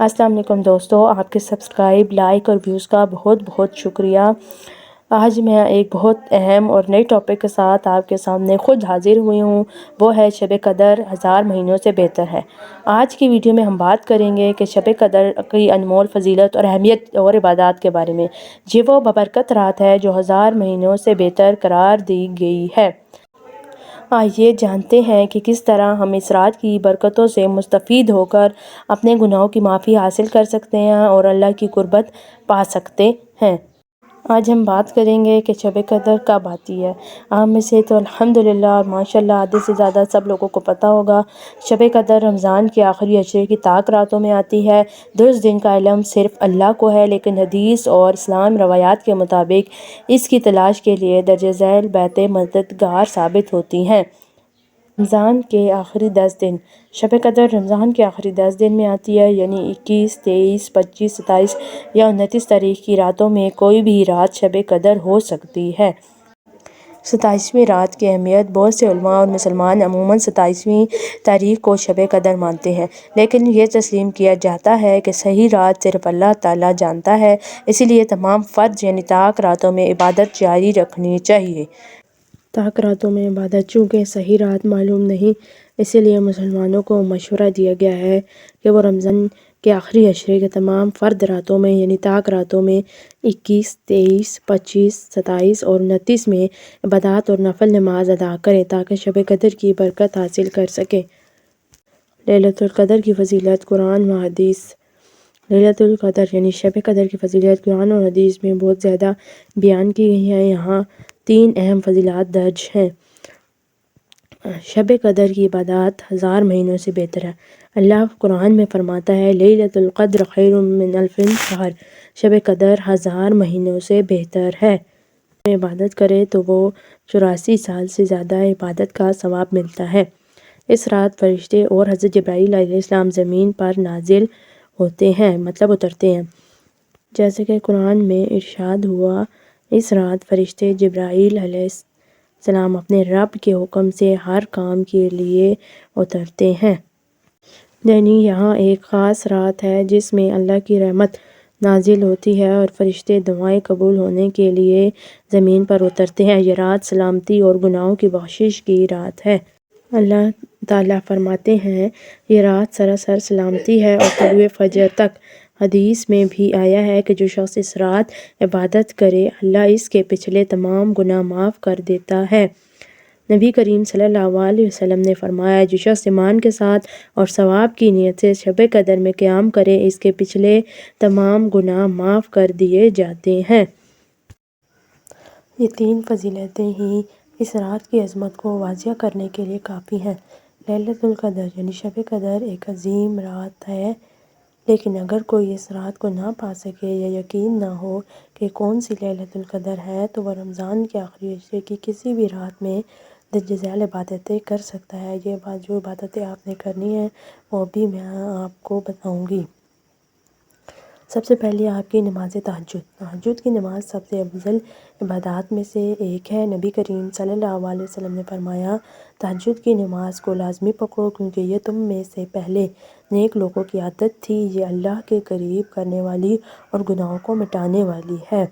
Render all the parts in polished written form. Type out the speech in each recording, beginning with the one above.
السلام علیکم دوستو، آپ کے سبسکرائب، لائک اور ویوز کا بہت بہت شکریہ۔ آج میں ایک بہت اہم اور نئی ٹاپک کے ساتھ آپ کے سامنے خود حاضر ہوئی ہوں، وہ ہے شب قدر 1000 مہینوں سے بہتر ہے۔ آج کی ویڈیو میں ہم بات کریں گے کہ شب قدر کی انمول فضیلت اور اہمیت اور عبادات کے بارے میں۔ یہ وہ بابرکت رات ہے جو 1000 مہینوں سے بہتر قرار دی گئی ہے۔ آئیے جانتے ہیں کہ کس طرح ہم اس رات کی برکتوں سے مستفید ہو کر اپنے گناہوں کی معافی حاصل کر سکتے ہیں اور اللہ کی قربت پا سکتے ہیں۔ آج ہم بات کریں گے کہ شب قدر کب آتی ہے۔ آپ میں سے تو الحمدللہ اور ماشاءاللہ آدھے سے زیادہ سب لوگوں کو پتہ ہوگا، شب قدر رمضان کے آخری عشرے کی طاق راتوں میں آتی ہے۔ درست دن کا علم صرف اللہ کو ہے، لیکن حدیث اور اسلام روایات کے مطابق اس کی تلاش کے لیے درج ذیل باتیں مددگار ثابت ہوتی ہیں۔ رمضان کے آخری 10 دن۔ شب قدر رمضان کے آخری 10 دن میں آتی ہے، یعنی 21، 23، 25، 27 یا 29 تاریخ کی راتوں میں کوئی بھی رات شب قدر ہو سکتی ہے۔ 27ویں رات کی اہمیت۔ بہت سے علماء اور مسلمان عموماً 27ویں تاریخ کو شب قدر مانتے ہیں، لیکن یہ تسلیم کیا جاتا ہے کہ صحیح رات صرف اللہ تعالیٰ جانتا ہے، اسی لیے تمام فرض یعنی طاق راتوں میں عبادت جاری رکھنی چاہیے۔ طاق راتوں میں عبادت۔ چونکہ صحیح رات معلوم نہیں، اسی لیے مسلمانوں کو مشورہ دیا گیا ہے کہ وہ رمضان کے آخری عشرے کے تمام فرد راتوں میں یعنی طاق راتوں میں 21، 23، 25، 27 اور 29 میں عبادات اور نفل نماز ادا کریں تاکہ شب قدر کی برکت حاصل کر سکیں۔ لیلۃ القدر کی فضیلت۔ قرآن و حدیث۔ لیلۃ القدر یعنی شب قدر کی فضیلت قرآن اور حدیث میں بہت زیادہ بیان کی گئی ہے۔ یہاں 3 اہم فضیلات درج ہیں۔ شب قدر کی عبادات 1000 مہینوں سے بہتر ہے۔ اللہ قرآن میں فرماتا ہے، لیلۃ القدر خیر من الف شہر۔ شب قدر 1000 مہینوں سے بہتر ہے۔ میں عبادت کرے تو وہ 84 سال سے زیادہ عبادت کا ثواب ملتا ہے۔ اس رات فرشتے اور حضرت جبرائیل علیہ السلام زمین پر نازل ہوتے ہیں، مطلب اترتے ہیں، جیسے کہ قرآن میں ارشاد ہوا، اس رات فرشتے جبرائیل علیہ السلام اپنے رب کے حکم سے ہر کام کے لیے اترتے ہیں۔ یعنی یہاں ایک خاص رات ہے جس میں اللہ کی رحمت نازل ہوتی ہے اور فرشتے دعائیں قبول ہونے کے لیے زمین پر اترتے ہیں۔ یہ رات سلامتی اور گناہوں کی بخشش کی رات ہے۔ اللہ تعالیٰ فرماتے ہیں، یہ رات سراسر سلامتی ہے اور طلوع فجر تک۔ حدیث میں بھی آیا ہے کہ جو شخص اس رات عبادت کرے، اللہ اس کے پچھلے تمام گناہ معاف کر دیتا ہے۔ نبی کریم صلی اللہ علیہ وسلم نے فرمایا، جو شخص ایمان کے ساتھ اور ثواب کی نیت سے شب قدر میں قیام کرے، اس کے پچھلے تمام گناہ معاف کر دیے جاتے ہیں۔ یہ 3 فضیلتیں ہی اس رات کی عظمت کو واضح کرنے کے لیے کافی ہیں۔ لیلۃ القدر یعنی شب قدر ایک عظیم رات ہے، لیکن اگر کوئی اس رات کو نہ پا سکے یا یقین نہ ہو کہ کون سی لیلۃ القدر ہے، تو وہ رمضان کے آخری عشرے کی کسی بھی رات میں درج ذیل عبادتیں کر سکتا ہے۔ یہ جو عبادتیں آپ نے کرنی ہیں وہ بھی میں آپ کو بتاؤں گی۔ سب سے پہلے آپ کی نماز تہجد۔ تہجد کی نماز سب سے افضل عبادات میں سے ایک ہے۔ نبی کریم صلی اللہ علیہ وسلم نے فرمایا، تہجد کی نماز کو لازمی پکڑو، کیونکہ یہ تم میں سے پہلے نیک لوگوں کی عادت تھی، یہ اللہ کے قریب کرنے والی اور گناہوں کو مٹانے والی ہے۔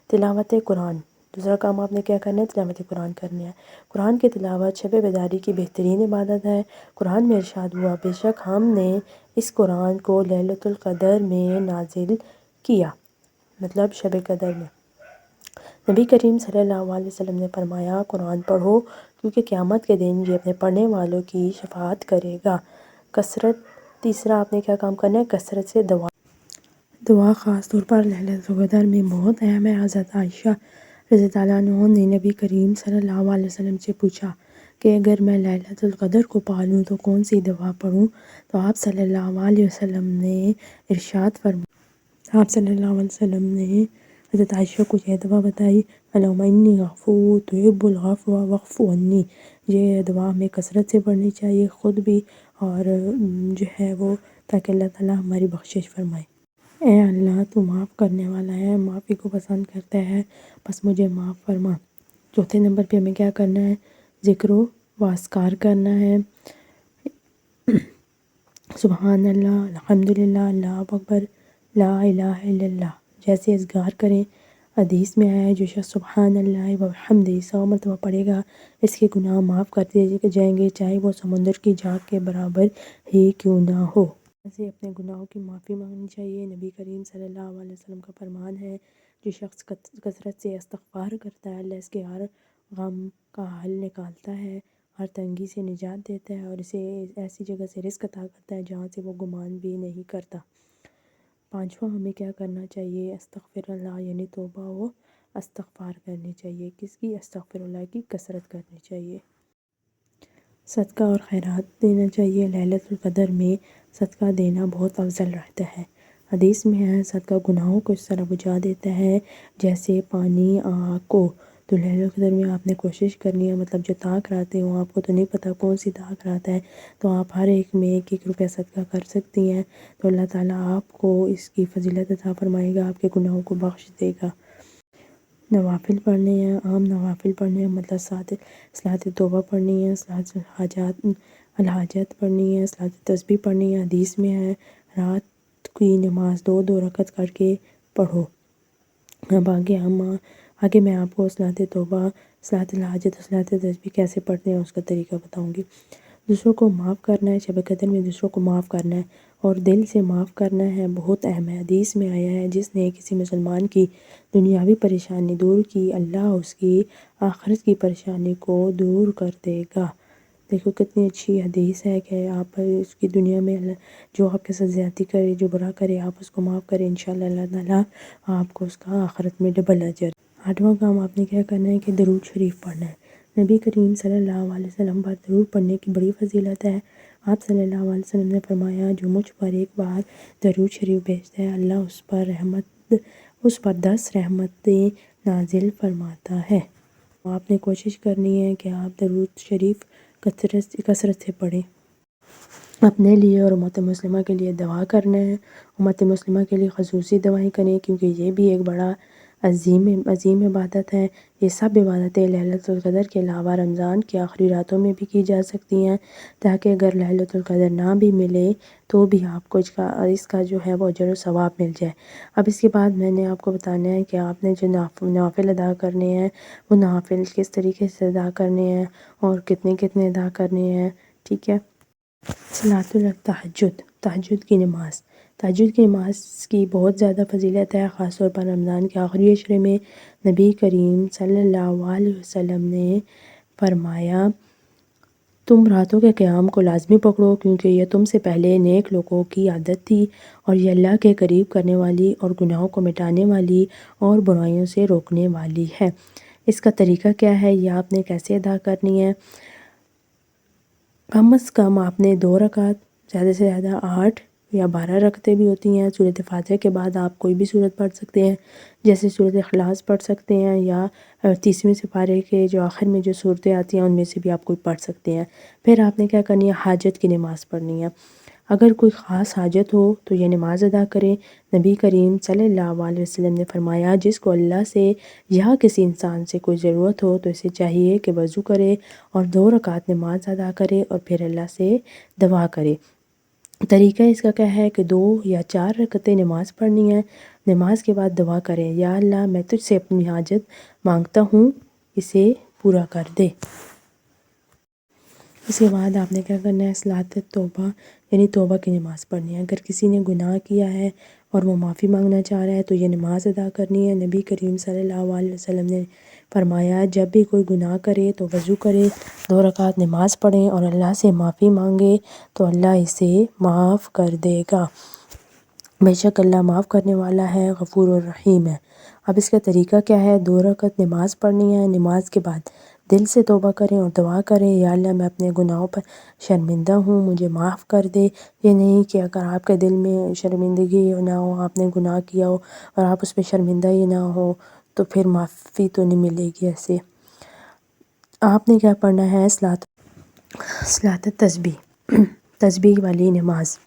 تلاوت قرآن۔ دوسرا کام آپ نے کیا کرنا ہے؟ تلاوت قرآن کرنا ہے۔ قرآن کی تلاوت شب بیداری کی بہترین عبادت ہے۔ قرآن میں ارشاد ہوا، بے شک ہم نے اس قرآن کو لیلۃ القدر میں نازل کیا، مطلب شب قدر میں۔ نبی کریم صلی اللہ علیہ وسلم نے فرمایا، قرآن پڑھو، کیونکہ قیامت کے دن یہ اپنے پڑھنے والوں کی شفاعت کرے گا۔ کثرت۔ تیسرا آپ نے کیا کام کرنا ہے؟ کثرت سے دعا۔ دعا خاص طور پر لیلۃ القدر میں بہت اہم ہے۔ حضرت عائشہ رضی اللہ عنہا نے نبی کریم صلی اللہ علیہ وسلم سے پوچھا کہ اگر میں لیلۃ القدر کو پا لوں تو کون سی دعا پڑھوں؟ تو آپ صلی اللہ علیہ وسلم نے ارشاد فرمایا، آپ صلی اللہ علیہ وسلم نے حضرت عائشہ کو یہ دعا بتائی، اللہم انی عفو تحب العفو فاعف عنی۔ یہ دعا ہمیں کثرت سے پڑھنی چاہیے، خود بھی اور جو ہے وہ، تاکہ اللہ تعالیٰ ہماری بخشش فرمائے۔ اے اللہ، تو معاف کرنے والا ہے، معافی کو پسند کرتا ہے، بس مجھے معاف فرما۔ چوتھے نمبر پہ ہمیں کیا کرنا ہے؟ ذکر و اذکار کرنا ہے۔ سبحان اللہ، الحمدللہ، اللہ اکبر، لا الہ الا اللہ جیسے اذکار کریں۔ حدیث میں آیا ہے جو شخص سبحان اللہ وبحمدہ 100 مرتبہ پڑھے گا اس کے گناہ معاف کر دیے جائیں گے، چاہے وہ سمندر کی جھاگ کے برابر ہی کیوں نہ ہو۔ ایسے اپنے گناہوں کی معافی مانگنی چاہیے۔ نبی کریم صلی اللہ علیہ وسلم کا فرمان ہے، جو شخص کثرت سے استغفار کرتا ہے اللہ اس کے ہر غم کا حل نکالتا ہے، ہر تنگی سے نجات دیتا ہے اور اسے ایسی جگہ سے رزق عطا کرتا ہے جہاں سے وہ گمان بھی نہیں کرتا۔ پانچواں، ہمیں کیا کرنا چاہیے؟ استغفر اللہ یعنی توبہ و استغفار کرنی چاہیے۔ کس کی؟ استغفر اللہ کی کثرت کرنی چاہیے۔ صدقہ اور خیرات دینا چاہیے۔ ليلۃ القدر میں صدقہ دینا بہت افضل رہتا ہے۔ حدیث میں ہے صدقہ گناہوں کو اس طرح بجھا دیتا ہے جیسے پانی آگ کو۔ تو ليلۃ القدر میں آپ نے کوشش کرنی ہے، مطلب جو طاق راتیں ہوں، آپ کو تو نہیں پتہ کون سی طاق رات ہے، تو آپ ہر ایک میں 1 روپیہ صدقہ کر سکتی ہیں، تو اللہ تعالیٰ آپ کو اس کی فضیلت عطا فرمائے گا، آپ کے گناہوں کو بخش دے گا۔ نوافل پڑھنے ہیں، عام نوافل پڑھنے ہیں، مطلب صلاۃ توبہ پڑھنی ہے، صلاۃ الحاجات پڑھنی ہے، صلاۃ تسبیح پڑھنی ہے۔ حدیث میں ہے رات کی نماز 2 رکعت کر کے پڑھو۔ اب آگے میں آپ کو صلاۃ توبہ، صلاۃ الحاجت اور صلاۃ تسبیح کیسے پڑھتے ہیں اس کا طریقہ بتاؤں گی۔ دوسروں کو معاف کرنا ہے، شب قدر میں دوسروں کو معاف کرنا ہے اور دل سے معاف کرنا ہے، بہت اہم ہے۔ حدیث میں آیا ہے جس نے کسی مسلمان کی دنیاوی پریشانی دور کی، اللہ اس کی آخرت کی پریشانی کو دور کر دے گا۔ دیکھو کتنی اچھی حدیث ہے کہ آپ اس کی دنیا میں جو آپ کے ساتھ زیادتی کرے، جو برا کرے، آپ اس کو معاف کریں، انشاءاللہ اللہ تعالیٰ آپ کو اس کا آخرت میں ڈبل اجر۔ 8واں کام آپ نے کیا کرنا ہے کہ درود شریف پڑھنا ہے۔ نبی کریم صلی اللہ علیہ وسلم پر درود پڑھنے کی بڑی فضیلت ہے۔ آپ صلی اللہ علیہ وسلم نے فرمایا جو مجھ پر ایک بار درود شریف بھیجتا ہے اللہ اس پر 10 رحمتیں نازل فرماتا ہے۔ آپ نے کوشش کرنی ہے کہ آپ درود شریف کثرت سے پڑھیں۔ اپنے لیے اور امت مسلمہ کے لیے دعا کرنا ہے۔ امت مسلمہ کے لیے خصوصی دعائیں کریں کیونکہ یہ بھی ایک بڑا عظیم عبادت ہے۔ یہ سب عبادتیں ليلۃ القدر کے علاوہ رمضان کی آخری راتوں میں بھی کی جا سکتی ہیں، تاکہ اگر ليلۃ القدر نہ بھی ملے تو بھی آپ کو اس کا جو ہے وہ اجر و ثواب مل جائے۔ اب اس کے بعد میں نے آپ کو بتانا ہے کہ آپ نے جو نوافل ادا کرنے ہیں وہ نوافل کس طریقے سے ادا کرنے ہیں اور کتنے ادا کرنے ہیں، ٹھیک ہے۔ صلاۃ تہجد کی نماز۔ تہجد کی نماز کی بہت زیادہ فضیلت ہے، خاص طور پر رمضان کے آخری عشرے میں۔ نبی کریم صلی اللہ علیہ وسلم نے فرمایا تم راتوں کے قیام کو لازمی پکڑو کیونکہ یہ تم سے پہلے نیک لوگوں کی عادت تھی اور یہ اللہ کے قریب کرنے والی اور گناہوں کو مٹانے والی اور برائیوں سے روکنے والی ہے۔ اس کا طریقہ کیا ہے، یہ آپ نے کیسے ادا کرنی ہے؟ کم از کم آپ نے 2 رکعت، زیادہ سے زیادہ 8 یا 12 رکعتیں بھی ہوتی ہیں۔ سورۃ فاتحہ کے بعد آپ کوئی بھی سورت پڑھ سکتے ہیں، جیسے سورۃ اخلاص پڑھ سکتے ہیں یا 30ویں سپارے کے جو آخر میں جو صورتیں آتی ہیں ان میں سے بھی آپ کوئی پڑھ سکتے ہیں۔ پھر آپ نے کیا کرنی ہے، حاجت کی نماز پڑھنی ہے۔ اگر کوئی خاص حاجت ہو تو یہ نماز ادا کریں۔ نبی کریم صلی اللہ علیہ وسلم نے فرمایا جس کو اللہ سے یا کسی انسان سے کوئی ضرورت ہو تو اسے چاہیے کہ وضو کرے اور 2 رکعت نماز ادا کرے اور پھر اللہ سے دعا کرے۔ طریقہ اس کا کیا ہے کہ 2 یا 4 رکعتیں نماز پڑھنی ہے، نماز کے بعد دعا کریں یا اللہ میں تجھ سے اپنی حاجت مانگتا ہوں، اسے پورا کر دے۔ اس کے بعد آپ نے کیا کرنا ہے، صلاۃ توبہ یعنی توبہ کی نماز پڑھنی ہے۔ اگر کسی نے گناہ کیا ہے اور وہ معافی مانگنا چاہ رہا ہے تو یہ نماز ادا کرنی ہے۔ نبی کریم صلی اللہ علیہ وسلم نے فرمایا جب بھی کوئی گناہ کرے تو وضو کرے، 2 رکعت نماز پڑھیں اور اللہ سے معافی مانگے تو اللہ اسے معاف کر دے گا۔ بے شک اللہ معاف کرنے والا ہے، غفور الرحیم ہے۔ اب اس کا طریقہ کیا ہے، 2 رکعت نماز پڑھنی ہے، نماز کے بعد دل سے توبہ کریں اور دعا کریں یا اللہ میں اپنے گناہوں پر شرمندہ ہوں، مجھے معاف کر دے۔ یہ نہیں کہ اگر آپ کے دل میں شرمندگی نہ ہو، آپ نے گناہ کیا ہو اور آپ اس پہ شرمندہ ہی نہ ہو تو پھر معافی تو نہیں ملے گی۔ ایسے آپ نے کیا پڑھنا ہے، صلاۃ تسبیح والی نماز۔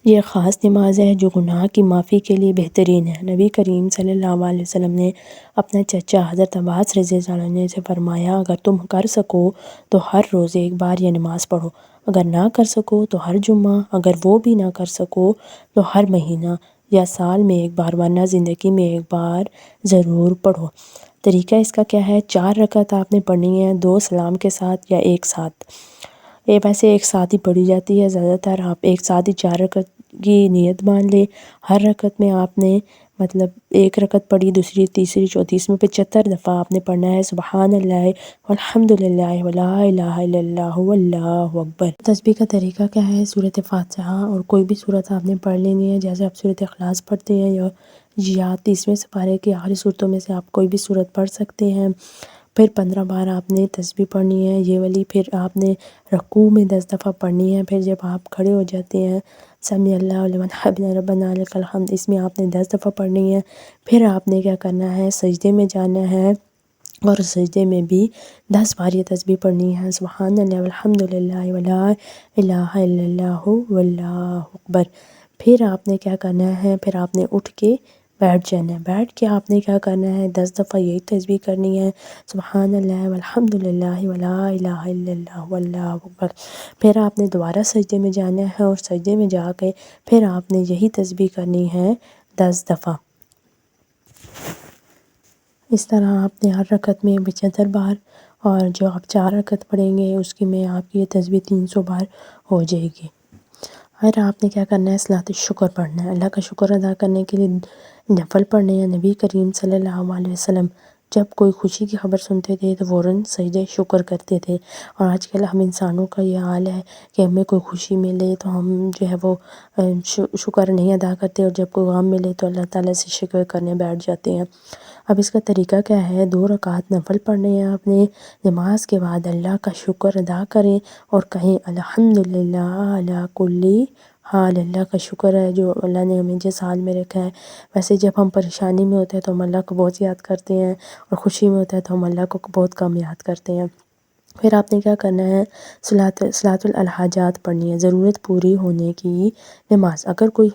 یہ خاص نماز ہے جو گناہ کی معافی کے لیے بہترین ہے۔ نبی کریم صلی اللہ علیہ وسلم نے اپنا چچا حضرت عباس رضی اللہ عنہ سے فرمایا اگر تم کر سکو تو ہر روز 1 بار یہ نماز پڑھو۔ اگر نہ کر سکو تو ہر جمعہ، اگر وہ بھی نہ کر سکو تو ہر مہینہ یا سال میں ایک بار، ورنہ زندگی میں ایک بار ضرور پڑھو۔ طریقہ اس کا کیا ہے؟ 4 رکعت آپ نے پڑھنی ہے، 2 سلام کے ساتھ یا ایک ساتھ۔ یہ ویسے ایک ساتھ ہی پڑھی جاتی ہے، زیادہ تر آپ ایک ساتھ ہی 4 رکعت کی نیت مان لیں۔ ہر رکعت میں آپ نے مطلب ایک رکعت پڑھی، دوسری، تیسری، چوتھی، اس میں 75 دفعہ آپ نے پڑھنا ہے سبحان اللہ والحمد للہ ولا الہ الا اللہ واللہ اکبر۔ تسبیح کا طریقہ کیا ہے؟ سورۃ فاتحہ اور کوئی بھی سورت آپ نے پڑھ لینی ہے، جیسے آپ سورۃ اخلاص پڑھتے ہیں یا 30ویں سپارے کی آخری صورتوں میں سے آپ کوئی بھی سورت پڑھ سکتے ہیں۔ پھر 15 بار آپ نے تسبیح پڑھنی ہے یہ والی، پھر آپ نے رکوع میں 10 دفعہ پڑھنی ہے، پھر جب آپ کھڑے ہو جاتے ہیں سمیع اللہ لمن حمدہ ربنا لک الحمد، اس میں آپ نے 10 دفعہ پڑھنی ہے۔ پھر آپ نے کیا کرنا ہے؟ سجدے میں جانا ہے، اور سجدے میں بھی 10 بار یہ تسبیح پڑھنی ہے سبحان اللہ والحمد للہ ولا الہ الا اللہ واللہ اکبر۔ پھر آپ نے کیا کرنا ہے؟ پھر آپ نے اٹھ کے بیٹھ جانا ہے، بیٹھ کے آپ نے کیا کرنا ہے؟ 10 دفعہ یہی تسبیح کرنی ہے سبحان اللہ والحمد للہ ولا الہ الا اللہ واللہ اکبر۔ پھر آپ نے دوبارہ سجدے میں جانا ہے، اور سجدے میں جا کے پھر آپ نے یہی تسبیح کرنی ہے 10 دفعہ۔ اس طرح آپ نے ہر رکعت میں 75 بار، اور جو آپ 4 رکعت پڑھیں گے اس کی میں آپ کی یہ تسبیح 300 بار ہو جائے گی۔ پھر آپ نے کیا کرنا ہے؟ صلاۃ الشکر پڑھنا ہے، اللہ کا شکر ادا کرنے کے لیے نفل پڑھنے ہیں۔ نبی کریم صلی اللہ علیہ وسلم جب کوئی خوشی کی خبر سنتے تھے تو فوراً سجدہ شکر کرتے تھے، اور آج کل ہم انسانوں کا یہ حال ہے کہ ہمیں کوئی خوشی ملے تو ہم جو ہے وہ شکر نہیں ادا کرتے، اور جب کوئی غم ملے تو اللہ تعالیٰ سے شکوے کرنے بیٹھ جاتے ہیں۔ اب اس کا طریقہ کیا ہے؟ 2 رکعت نفل پڑھنے ہیں آپ نے، نماز کے بعد اللہ کا شکر ادا کریں اور کہیں الحمدللہ علی کل حال، اللہ کا شکر ہے جو اللہ نے ہمیں جس حال میں رکھا ہے۔ ویسے جب ہم پریشانی میں ہوتے ہیں تو ہم اللہ کو بہت یاد کرتے ہیں، اور خوشی میں ہوتا ہے تو ہم اللہ کو بہت کم یاد کرتے ہیں۔ پھر آپ نے کیا کرنا ہے؟ صلاۃ الحاجات پڑھنی ہے، ضرورت پوری ہونے کی نماز۔ اگر کوئی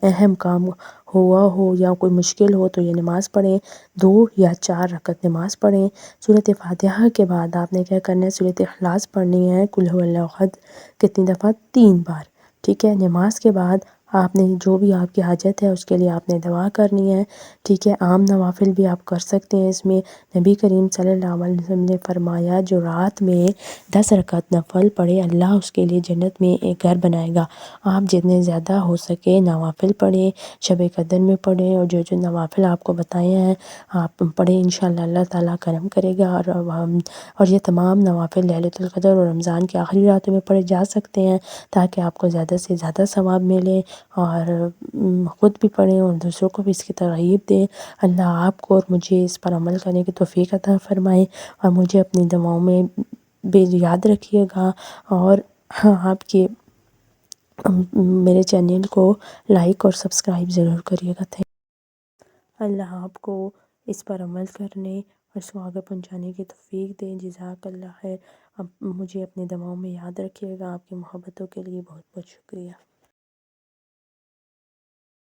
اہم کام ہوا ہو یا کوئی مشکل ہو تو یہ نماز پڑھیں، 2 یا 4 رکعت نماز پڑھیں۔ سورۃ فاتحہ کے بعد آپ نے کیا کرنا ہے؟ سورۃ اخلاص پڑھنی ہے، قل هو اللہ احد کتنی دفعہ؟ 3 بار، ٹھیک ہے۔ نماز کے بعد آپ نے جو بھی آپ کی حاجت ہے اس کے لیے آپ نے دعا کرنی ہے، ٹھیک ہے۔ عام نوافل بھی آپ کر سکتے ہیں اس میں۔ نبی کریم صلی اللہ علیہ وسلم نے فرمایا جو رات میں 10 رکعت نفل پڑھے اللہ اس کے لیے جنت میں ایک گھر بنائے گا۔ آپ جتنے زیادہ ہو سکے نوافل پڑھیں، شب قدر میں پڑھیں، اور جو نوافل آپ کو بتائے ہیں آپ پڑھیں، انشاءاللہ اللہ تعالیٰ کرم کرے گا۔ اور یہ تمام نوافل للیلۃ القدر اور رمضان کی آخری راتوں میں پڑھے جا سکتے ہیں تاکہ آپ کو زیادہ سے زیادہ ثواب ملے، اور خود بھی پڑھیں اور دوسروں کو بھی اس کی ترغیب دیں۔ اللہ آپ کو اور مجھے اس پر عمل کرنے کی توفیق عطا فرمائے، اور مجھے اپنی دعاؤں میں یاد رکھیے گا، اور آپ کے میرے چینل کو لائک اور سبسکرائب ضرور کریے گا۔ اللہ آپ کو اس پر عمل کرنے اور اس کو آگے پہنچانے کی توفیق دیں۔ جزاک اللہ خیر۔ اب مجھے اپنی دعاؤں میں یاد رکھیے گا۔ آپ کی محبتوں کے لیے بہت بہت شکریہ۔